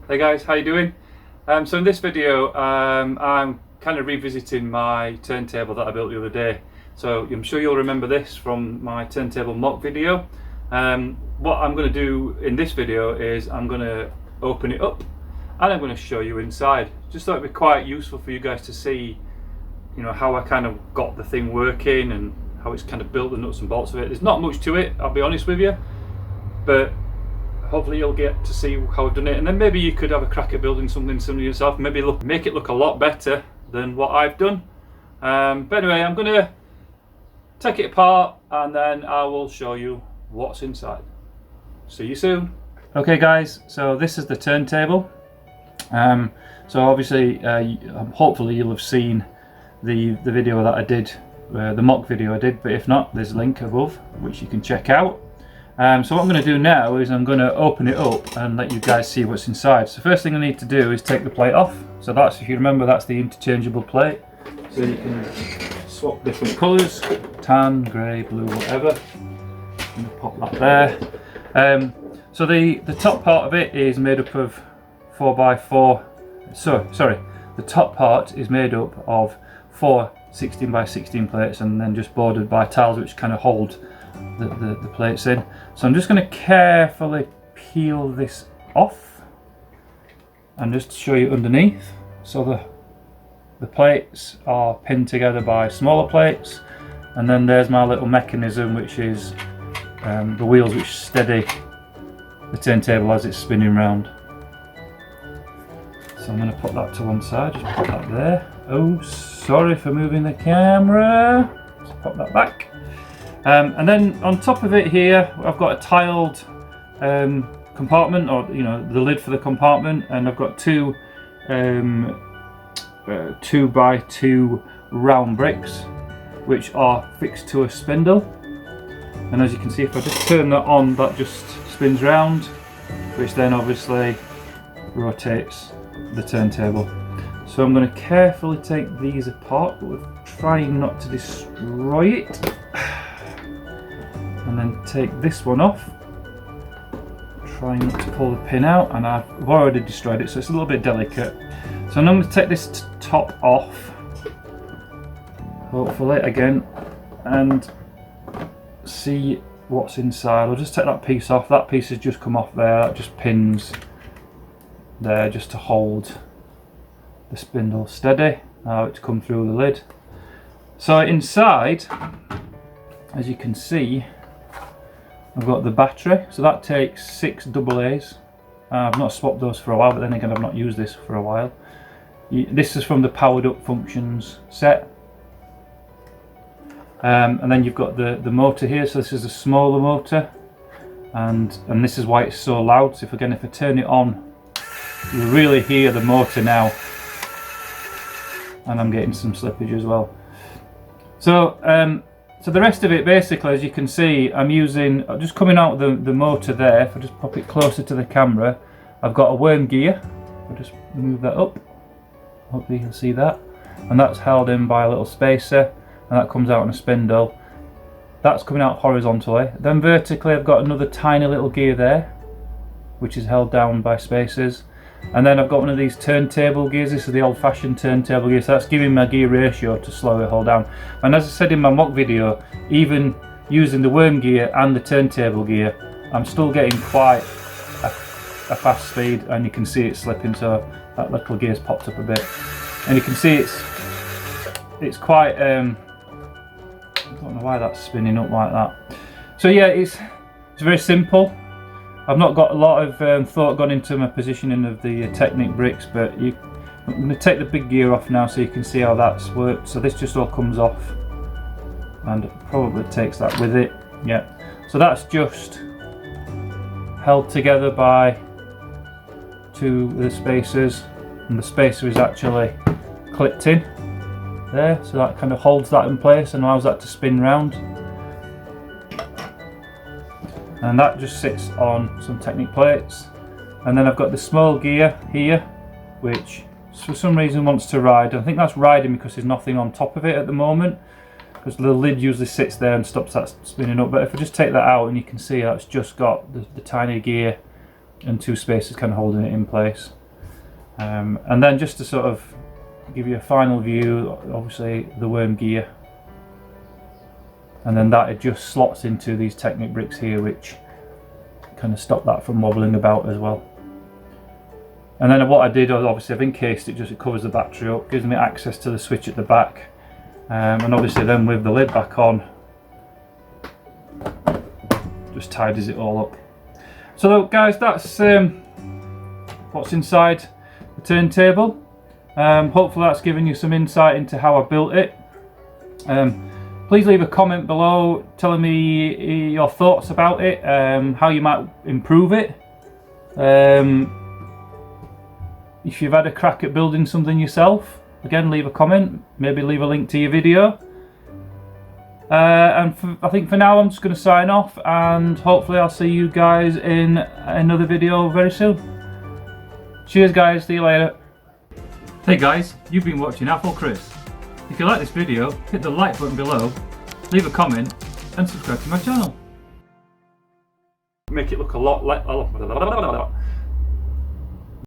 Hey guys, how you doing? So in this video I'm kind of revisiting my turntable that I built the other day. So I'm sure you'll remember this from my turntable MOC video. What I'm going to do in this video is I'm going to open it up and I'm going to show you inside. Just thought it'd be quite useful for you guys to see, you know, how I kind of got the thing working and how it's kind of built, the nuts and bolts of it. There's not much to it, I'll be honest with you, but hopefully you'll get to see how I've done it, and then maybe you could have a crack at building something similar yourself. Maybe make it look a lot better than what I've done. But anyway, I'm going to take it apart and then I will show you what's inside. See you soon. Okay guys, so this is the turntable. So obviously, hopefully you'll have seen the video that I did, the MOC video I did, but if not, there's a link above which you can check out. So what I'm going to do now is I'm going to open it up and let you guys see what's inside. So first thing I need to do is take the plate off. So that's, if you remember, that's the interchangeable plate. So you can swap different colours, tan, grey, blue, whatever. I'm going to pop that there. So the top part of it is made up of 4x4. Sorry, the top part is made up of 4 16x16 plates and then just bordered by tiles which kind of hold the plates in. So I'm just going to carefully peel this off and just show you underneath. So the plates are pinned together by smaller plates, and then there's my little mechanism which is the wheels which steady the turntable as it's spinning round. So I'm going to put that to one side, just put that there. Oh, sorry for moving the camera. Just pop that back. And then on top of it here, I've got a tiled compartment, or you know, the lid for the compartment, and I've got two 2x2 round bricks which are fixed to a spindle. And as you can see, if I just turn that on, that just spins round, which then obviously rotates the turntable. So I'm going to carefully take these apart, but we're trying not to destroy it. And then take this one off, trying not to pull the pin out, and I've already destroyed it, so it's a little bit delicate. So I'm going to take this top off, hopefully again, and see what's inside. I'll just take that piece off. That piece has just come off there, that just pins there just to hold the spindle steady. Now it's come through the lid. So inside, as you can see, I've got the battery, so that takes 6 AA's. I've not swapped those for a while, but then again I've not used this for a while. This is from the powered up functions set. And then you've got the motor here, so this is a smaller motor, and this is why it's so loud. So if I turn it on, you really hear the motor now, and I'm getting some slippage as well. So the rest of it, basically, as you can see, I'm using, just coming out of the motor there, if I just pop it closer to the camera, I've got a worm gear. I'll just move that up, hopefully you'll see that, and that's held in by a little spacer, and that comes out on a spindle. That's coming out horizontally. Then vertically I've got another tiny little gear there, which is held down by spacers. And then I've got one of these turntable gears. This is the old-fashioned turntable gear, so that's giving my gear ratio to slow it all down. And as I said in my MOC video, even using the worm gear and the turntable gear, I'm still getting quite a fast speed, and you can see it slipping, so that little gear's popped up a bit. And you can see it's quite, I don't know why that's spinning up like that. So yeah, it's very simple. I've not got a lot of thought gone into my positioning of the Technic bricks, but I'm going to take the big gear off now so you can see how that's worked. So this just all comes off and probably takes that with it. Yeah, so that's just held together by 2 of the spacers, and the spacer is actually clipped in there, so that kind of holds that in place and allows that to spin round. And that just sits on some Technic plates. And then I've got the small gear here, which for some reason wants to ride. I think that's riding because there's nothing on top of it at the moment, because the lid usually sits there and stops that spinning up. But if I just take that out, and you can see that's just got the tiny gear and 2 spacers kind of holding it in place. And then just to sort of give you a final view, obviously the worm gear, and then that it just slots into these Technic bricks here, which kind of stop that from wobbling about as well. And then what I did, obviously I've encased it, just it covers the battery up, gives me access to the switch at the back, and obviously then with the lid back on, just tidies it all up. So guys, that's what's inside the turntable. Hopefully that's given you some insight into how I built it. Please leave a comment below telling me your thoughts about it, how you might improve it. If you've had a crack at building something yourself, again leave a comment, maybe leave a link to your video. And I think for now I'm just going to sign off, and hopefully I'll see you guys in another video very soon. Cheers guys, see you later. Hey guys, you've been watching AFOL Chris. If you like this video, hit the like button below, leave a comment and subscribe to my channel. Make it look a lot